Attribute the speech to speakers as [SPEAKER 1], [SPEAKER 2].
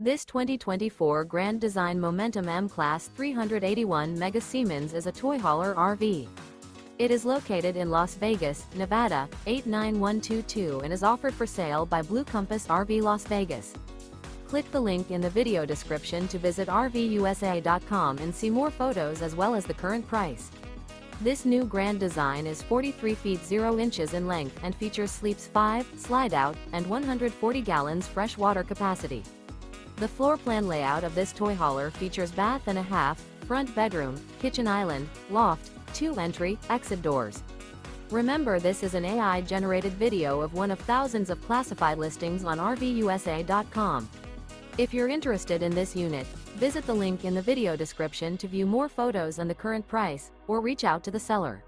[SPEAKER 1] This 2024 Grand Design Momentum M-Class 381 Mega Siemens is a toy hauler RV. It is located in Las Vegas, Nevada, 89122 and is offered for sale by Blue Compass RV Las Vegas. Click the link in the video description to visit RVUSA.com and see more photos as well as the current price. This new Grand Design is 43 feet 0 inches in length and features sleeps 5, slide-out, and 140 gallons fresh water capacity. The floor plan layout of this toy hauler features bath and a half, front bedroom, kitchen island, loft, 2 entry, exit doors. Remember, this is an AI-generated video of one of thousands of classified listings on RVUSA.com. If you're interested in this unit, visit the link in the video description to view more photos and the current price, or reach out to the seller.